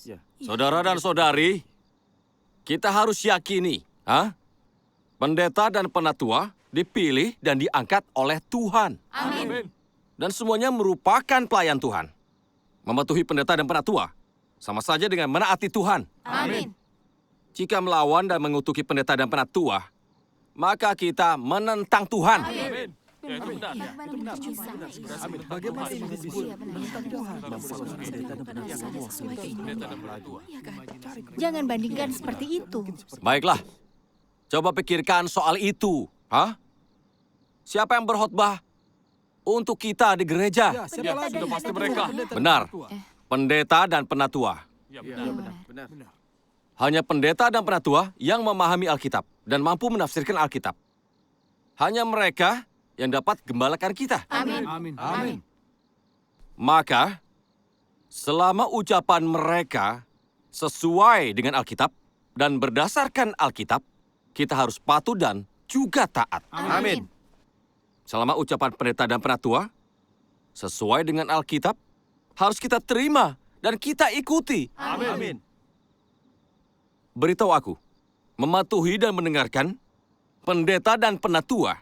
Yesus. Saudara dan saudari, kita harus yakini, pendeta dan penatua dipilih dan diangkat oleh Tuhan. Amin. Dan semuanya merupakan pelayan Tuhan. Mematuhi pendeta dan penatua sama saja dengan menaati Tuhan. Amin. Jika melawan dan mengutuki pendeta dan penatua, maka kita menentang Tuhan. Amin. Jangan bandingkan seperti itu. Baiklah, coba pikirkan soal itu. Siapa yang berkhotbah untuk kita di gereja? Sudah pasti mereka. Benar, pendeta dan penatua. Benar. Hanya pendeta dan penatua yang memahami Alkitab dan mampu menafsirkan Alkitab. Hanya mereka yang dapat gembalakan kita. Amin. Maka, selama ucapan mereka sesuai dengan Alkitab dan berdasarkan Alkitab, kita harus patuh dan juga taat. Amin. Selama ucapan pendeta dan penatua sesuai dengan Alkitab, harus kita terima dan kita ikuti. Amin. Beritahu aku, mematuhi dan mendengarkan pendeta dan penatua.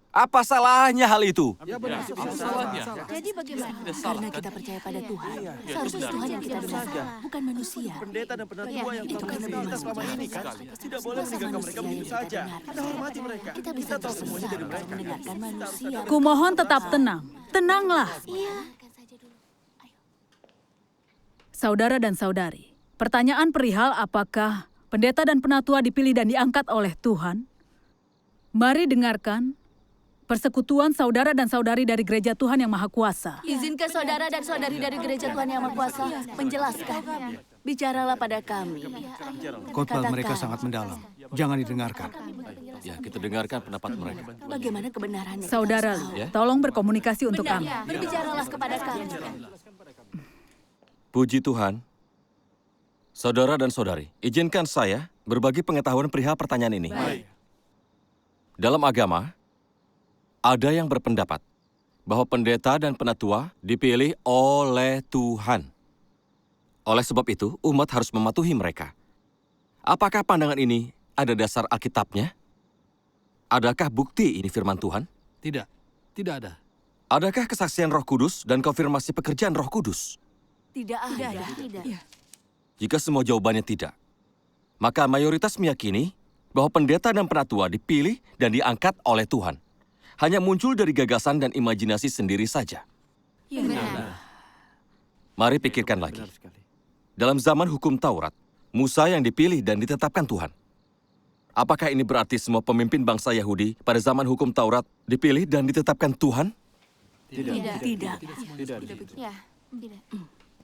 Apa salahnya hal itu? Benar. Salahnya. Jadi bagaimana? Karena kita percaya pada Tuhan. Seharusnya Tuhan yang kita dengar, bukan manusia. Pendeta dan penatua yang Itu telah karena memilih kita memang selama ini kan tidak boleh meninggalkan mereka begitu saja. Kita hormati mereka. Kita bisa tahu semuanya dari tersesat mereka. mendengarkan manusia. Kumohon tetap tenang. Tenanglah. Saudara dan saudari, pertanyaan perihal apakah pendeta dan penatua dipilih dan diangkat oleh Tuhan? Mari dengarkan persekutuan saudara dan saudari dari Gereja Tuhan Yang Maha Kuasa. Izinkan saudara dan saudari dari Gereja Tuhan Yang Maha Kuasa menjelaskan. Bicaralah pada kami. Khotbah mereka Katakan, sangat mendalam. Jangan didengarkan. Ya, kita dengarkan pendapat mereka. bagaimana kebenarannya. Saudara, Ya. tolong berkomunikasi untuk kami. Berbicaralah kepada kami. Puji Tuhan. Saudara dan saudari, izinkan saya berbagi pengetahuan perihal pertanyaan ini. Dalam agama, ada yang berpendapat bahwa pendeta dan penatua dipilih oleh Tuhan. Oleh sebab itu, umat harus mematuhi mereka. Apakah pandangan ini ada dasar Alkitabnya? Adakah bukti ini firman Tuhan? Tidak ada. Adakah kesaksian Roh Kudus dan konfirmasi pekerjaan Roh Kudus? Tidak ada. Jika semua jawabannya tidak, maka mayoritas meyakini bahwa pendeta dan penatua dipilih dan diangkat oleh Tuhan. Hanya muncul dari gagasan dan imajinasi sendiri saja. Mari pikirkan lagi. Dalam zaman hukum Taurat, Musa yang dipilih dan ditetapkan Tuhan. Apakah ini berarti semua pemimpin bangsa Yahudi pada zaman hukum Taurat dipilih dan ditetapkan Tuhan? Tidak.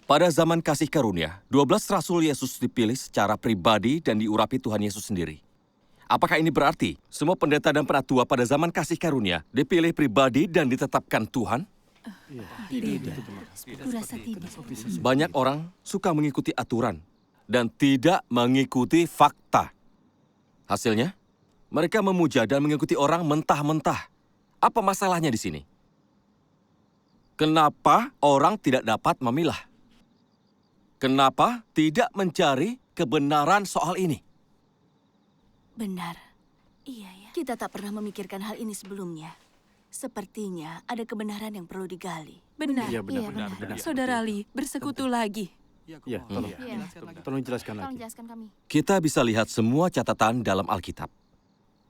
Pada zaman kasih karunia, 12 Rasul Yesus dipilih secara pribadi dan diurapi Tuhan Yesus sendiri. Apakah ini berarti semua pendeta dan penatua pada zaman kasih karunia dipilih pribadi dan ditetapkan Tuhan? Kurasa tidak. Banyak orang suka mengikuti aturan dan tidak mengikuti fakta. Hasilnya, mereka memuja dan mengikuti orang mentah-mentah. Apa masalahnya di sini? Kenapa orang tidak dapat memilah? Kenapa tidak mencari kebenaran soal ini? Benar. Iya ya. Kita tak pernah memikirkan hal ini sebelumnya. Sepertinya ada kebenaran yang perlu digali. Benar. Iya, benar. Saudara Li, bersekutu lagi. Iya, tolong jelaskan lagi. Kita bisa lihat semua catatan dalam Alkitab.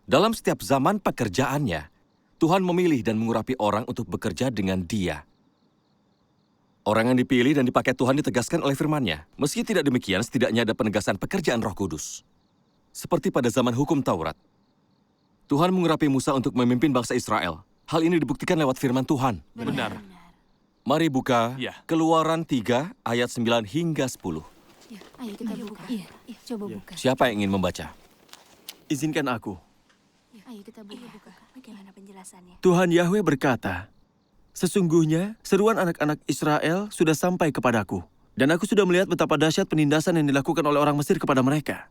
Dalam setiap zaman pekerjaannya, Tuhan memilih dan mengurapi orang untuk bekerja dengan Dia. Orang yang dipilih dan dipakai Tuhan ditegaskan oleh firman-Nya. Meski tidak demikian, setidaknya ada penegasan pekerjaan Roh Kudus. Seperti pada zaman hukum Taurat. Tuhan mengurapi Musa untuk memimpin bangsa Israel. Hal ini dibuktikan lewat firman Tuhan. Benar. Mari buka Ya. Keluaran 3 ayat 9 hingga 10. Ayo kita buka. Iya, coba buka. Siapa yang ingin membaca? Izinkan aku. Ayo kita buka. Bagaimana penjelasannya? Tuhan Yahweh berkata, "Sesungguhnya seruan anak-anak Israel sudah sampai kepadaku, dan aku sudah melihat betapa dahsyat penindasan yang dilakukan oleh orang Mesir kepada mereka.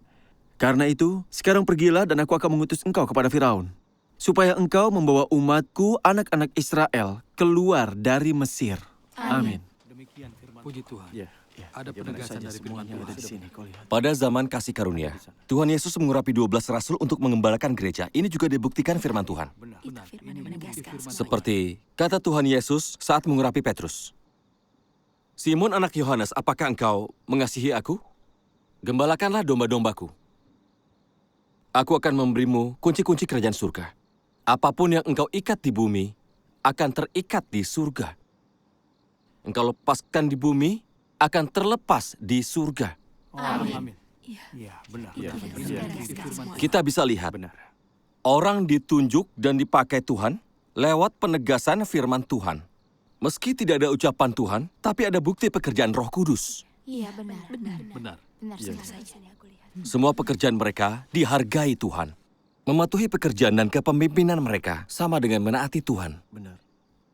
Karena itu, sekarang pergilah dan aku akan mengutus engkau kepada Firaun, supaya engkau membawa umatku, anak-anak Israel, keluar dari Mesir." Amin. Demikian firman Puji Tuhan. Ada penegasan dari firman Semuanya ada di Tuhan. sini, kau lihat. Pada zaman kasih karunia, Tuhan Yesus mengurapi 12 rasul untuk mengembalakan gereja. Ini juga dibuktikan firman Tuhan. Benar. Itu firman yang menegaskan semuanya. Seperti kata Tuhan Yesus saat mengurapi Petrus. Simon anak Yohanes, apakah engkau mengasihi aku? Gembalakanlah domba-dombaku. Aku akan memberimu kunci-kunci kerajaan surga. Apapun yang engkau ikat di bumi, akan terikat di surga. Engkau lepaskan di bumi, akan terlepas di surga. Amin. Iya, benar. Kita bisa lihat, Benar. orang ditunjuk dan dipakai Tuhan lewat penegasan firman Tuhan. Meski tidak ada ucapan Tuhan, tapi ada bukti pekerjaan Roh Kudus. Iya, benar. Benar. Benar. Benar sekali. Semua pekerjaan mereka dihargai Tuhan. Mematuhi pekerjaan dan kepemimpinan mereka sama dengan menaati Tuhan. Benar.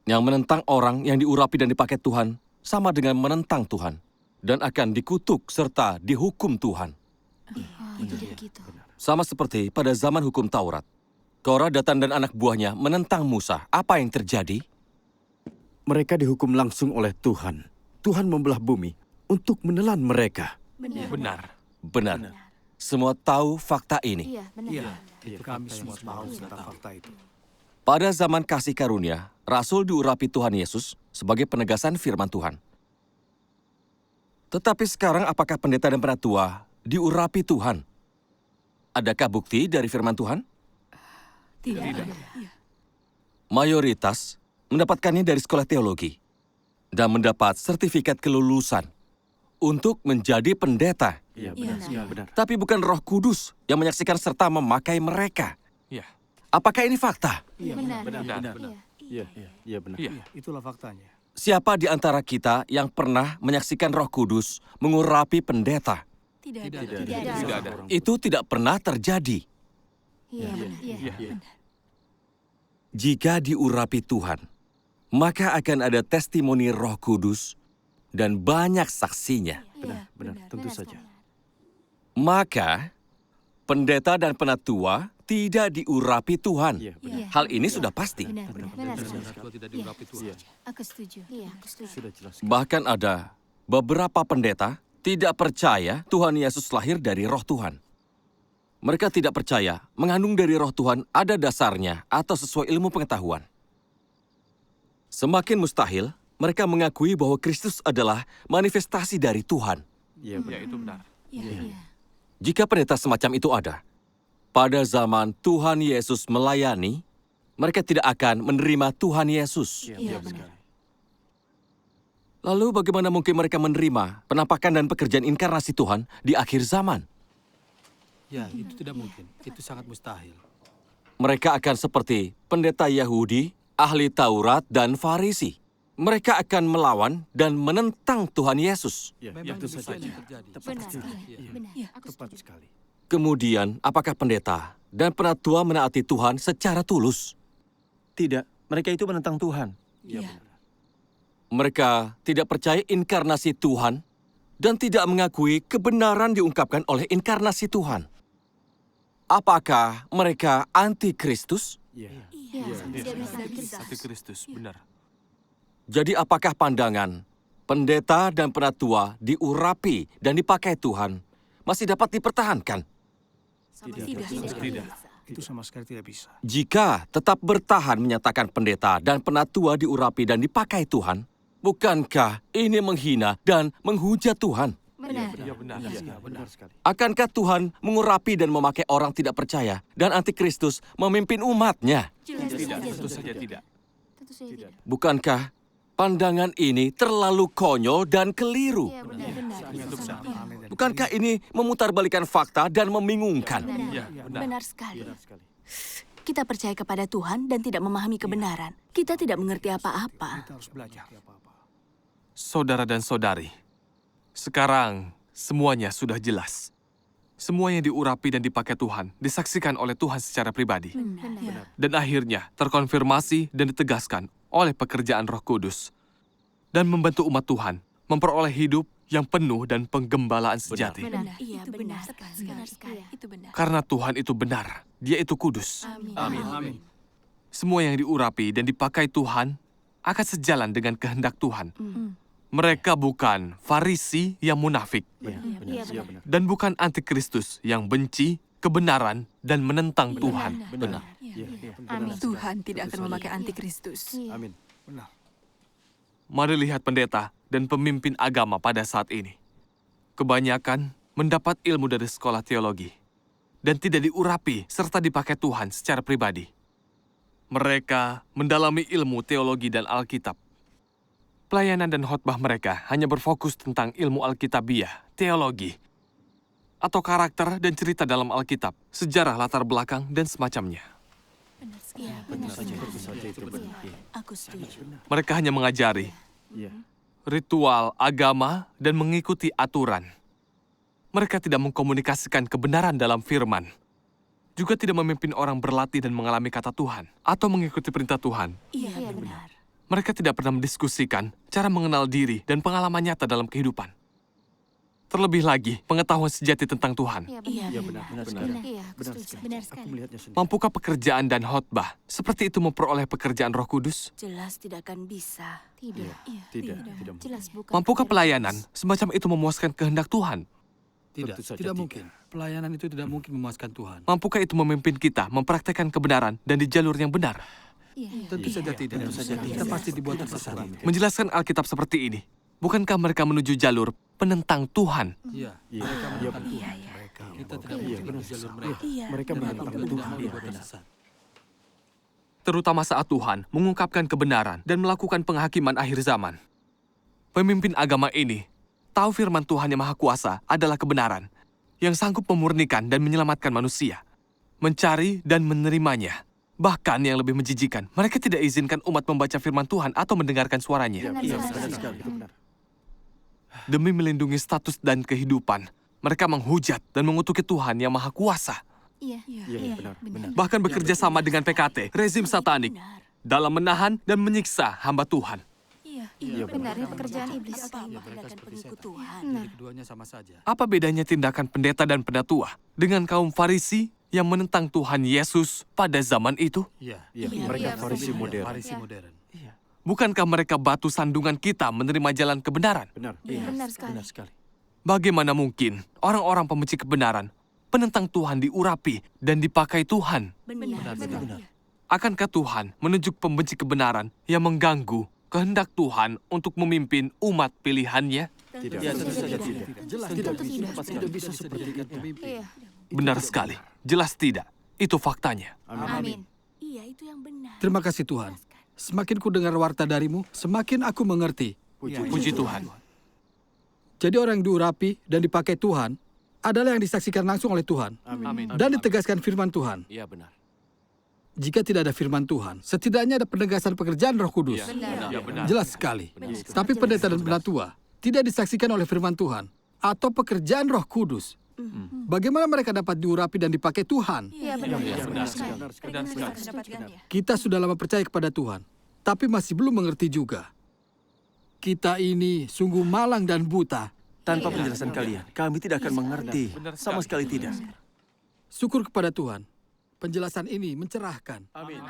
Yang menentang orang yang diurapi dan dipakai Tuhan sama dengan menentang Tuhan. Dan akan dikutuk serta dihukum Tuhan. Oh, itu dia begitu. Sama seperti pada zaman hukum Taurat. Korah, Datan, dan anak buahnya menentang Musa. Apa yang terjadi? Mereka dihukum langsung oleh Tuhan. Tuhan membelah bumi untuk menelan mereka. Benar. Semua tahu fakta ini. Iya, benar. Iya, kami semua tahu tentang fakta itu. Pada zaman kasih karunia, Rasul diurapi Tuhan Yesus sebagai penegasan firman Tuhan. Tetapi sekarang apakah pendeta dan penatua diurapi Tuhan? Adakah bukti dari firman Tuhan? Tidak. Mayoritas mendapatkannya dari sekolah teologi dan mendapat sertifikat kelulusan untuk menjadi pendeta. Iya, benar. benar. Tapi bukan Roh Kudus yang menyaksikan serta memakai mereka. Ya. Apakah ini fakta? Benar. Iya, benar. Iya, itulah faktanya. Siapa di antara kita yang pernah menyaksikan Roh Kudus mengurapi pendeta? Tidak ada. Tidak ada. Itu tidak pernah terjadi. Iya, benar. Iya. Jika diurapi Tuhan, maka akan ada testimoni Roh Kudus dan banyak saksinya. Benar, tentu saja. Maka, pendeta dan penatua tidak diurapi Tuhan. Iya, benar. Hal ini sudah pasti. Benar sekali. Kalau tidak diurapi Tuhan. Aku setuju. Iya, aku setuju. Sudah jelas. Bahkan ada beberapa pendeta tidak percaya Tuhan Yesus lahir dari Roh Tuhan. Mereka tidak percaya mengandung dari Roh Tuhan ada dasarnya atau sesuai ilmu pengetahuan. Semakin mustahil mereka mengakui bahwa Kristus adalah manifestasi dari Tuhan. Iya, benar. Itu benar. Iya. Jika pendeta semacam itu ada, pada zaman Tuhan Yesus melayani, mereka tidak akan menerima Tuhan Yesus. Iya, benar. Lalu bagaimana mungkin mereka menerima penampakan dan pekerjaan inkarnasi Tuhan di akhir zaman? Ya, itu tidak mungkin. Itu sangat mustahil. Mereka akan seperti pendeta Yahudi, ahli Taurat, dan Farisi. Mereka akan melawan dan menentang Tuhan Yesus. Iya, Memang itu demikian saja. yang terjadi. Benar. Benar. Aku Tepat setuju. sekali. Kemudian, apakah pendeta dan penatua menaati Tuhan secara tulus? Tidak, mereka itu menentang Tuhan. Iya. Mereka tidak percaya inkarnasi Tuhan dan tidak mengakui kebenaran diungkapkan oleh inkarnasi Tuhan. Apakah mereka anti-Kristus? Iya. Iya, tidak bisa. Kristus, benar. Jadi apakah pandangan pendeta dan penatua diurapi dan dipakai Tuhan masih dapat dipertahankan? Tidak. Itu sama sekali tidak bisa. Jika tetap bertahan menyatakan pendeta dan penatua diurapi dan dipakai Tuhan, bukankah ini menghina dan menghujat Tuhan? Benar. Ya benar. Benar sekali. Akankah Tuhan mengurapi dan memakai orang tidak percaya dan antikristus memimpin umatnya? Jelas Tidak, saja tentu saja tidak. Tentu saja tidak. Bukankah pandangan ini terlalu konyol dan keliru? Iya, benar. Bukankah ini memutarbalikan fakta dan membingungkan? Ya, benar. Benar sekali. Benar sekali. Kita percaya kepada Tuhan dan tidak memahami kebenaran. Kita tidak mengerti apa-apa. Kita harus belajar. Saudara dan saudari, sekarang semuanya sudah jelas. Semua yang diurapi dan dipakai Tuhan disaksikan oleh Tuhan secara pribadi. Benar. Dan akhirnya terkonfirmasi dan ditegaskan oleh pekerjaan Roh Kudus. Dan membantu umat Tuhan memperoleh hidup yang penuh dan penggembalaan sejati. Benar. Iya, benar. Benar sekali. Itu benar. Karena Tuhan itu benar, Dia itu kudus. Amin. Semua yang diurapi dan dipakai Tuhan akan sejalan dengan kehendak Tuhan. Mereka bukan Farisi yang munafik Iya, benar. dan bukan antikristus yang benci kebenaran dan menentang Tuhan. Benar. Amin. Tuhan tidak akan memakai antikristus. Amin. Benar. Mari lihat pendeta dan pemimpin agama pada saat ini. Kebanyakan mendapat ilmu dari sekolah teologi dan tidak diurapi serta dipakai Tuhan secara pribadi. Mereka mendalami ilmu teologi dan Alkitab. Pelayanan dan khotbah mereka hanya berfokus tentang ilmu Alkitabiah, teologi, atau karakter dan cerita dalam Alkitab, sejarah latar belakang, dan semacamnya. Iya, benar. Aku setuju. Mereka hanya mengajari Iya. ritual agama dan mengikuti aturan. Mereka tidak mengkomunikasikan kebenaran dalam firman. Juga tidak memimpin orang berlatih dan mengalami kata Tuhan atau mengikuti perintah Tuhan. Iya, benar. Mereka tidak pernah mendiskusikan cara mengenal diri dan pengalaman nyata dalam kehidupan. Terlebih lagi, pengetahuan sejati tentang Tuhan. Iya, benar. Iya, aku setuju. Benar sekali. Melihatnya sendiri. Mampukah pekerjaan dan khotbah seperti itu memperoleh pekerjaan Roh Kudus? Jelas tidak akan bisa. Tidak. Iya, Tidak. Jelas bukan. Mampukah pelayanan semacam itu memuaskan kehendak Tuhan? Tidak. Tentu saja Tidak tidak. mungkin. Pelayanan itu tidak mungkin memuaskan Tuhan. Mampukah itu memimpin kita mempraktekkan kebenaran dan di jalur yang benar? Tentu saja tidak. Kita pasti dibuat tersesat. Menjelaskan Alkitab seperti ini, bukankah mereka menuju jalur penentang Tuhan? Iya. Iya. Iya, iya. Kita tidak mungkin di jalur mereka. Iya. Mereka menentang Tuhan. Iya, Dibuat benar. tersesat. Terutama saat Tuhan mengungkapkan kebenaran dan melakukan penghakiman akhir zaman. Pemimpin agama ini tahu firman Tuhan yang Maha Kuasa adalah kebenaran, yang sanggup memurnikan dan menyelamatkan manusia, mencari dan menerimanya. Bahkan yang lebih menjijikan, mereka tidak izinkan umat membaca firman Tuhan atau mendengarkan suaranya. Iya, benar sekali. Itu benar. Demi melindungi status dan kehidupan, mereka menghujat dan mengutuki Tuhan yang Maha Kuasa. Iya. Iya, benar. Bahkan bekerja sama dengan PKT, rezim satanik, Benar. dalam menahan dan menyiksa hamba Tuhan. Iya, Benar, ini pekerjaan iblis. Apa tindakan pengikut Tuhan? Jadi keduanya sama saja. Apa bedanya tindakan pendeta dan penatua dengan kaum Farisi yang menentang Tuhan Yesus pada zaman itu? Iya. Iya, mereka Farisi modern. Farisi modern. Bukankah mereka batu sandungan kita menerima jalan kebenaran? Benar. Benar sekali. Benar sekali. Bagaimana mungkin orang-orang pembenci kebenaran, penentang Tuhan diurapi dan dipakai Tuhan? Benar. Akankah Tuhan menunjuk pembenci kebenaran yang mengganggu kehendak Tuhan untuk memimpin umat pilihannya? Tidak. Ya, tentu saja tidak. Jelas Tidak tidak bisa. bisa. Tidak bisa seperti itu. Iya. Benar sekali. Jelas tidak. Itu faktanya. Amin. Iya, itu yang benar. Terima kasih Tuhan. Semakin ku dengar warta darimu, semakin aku mengerti. Puji Tuhan. Jadi orang yang diurapi dan dipakai Tuhan adalah yang disaksikan langsung oleh Tuhan. Amin. Dan ditegaskan firman Tuhan. Iya benar. Jika tidak ada firman Tuhan, setidaknya ada penegasan pekerjaan Roh Kudus. Ya, benar. Jelas sekali. Tapi pendeta dan penatua tidak disaksikan oleh firman Tuhan atau pekerjaan Roh Kudus. Bagaimana mereka dapat diurapi dan dipakai Tuhan? Iya, benar. benar sekali. Benar sekali. Kita sudah lama percaya kepada Tuhan, tapi masih belum mengerti juga. Kita ini sungguh malang dan buta. Tanpa penjelasan kalian, kami tidak akan mengerti. Benar Sama sekali tidak. Syukur kepada Tuhan. Penjelasan ini mencerahkan. Amin.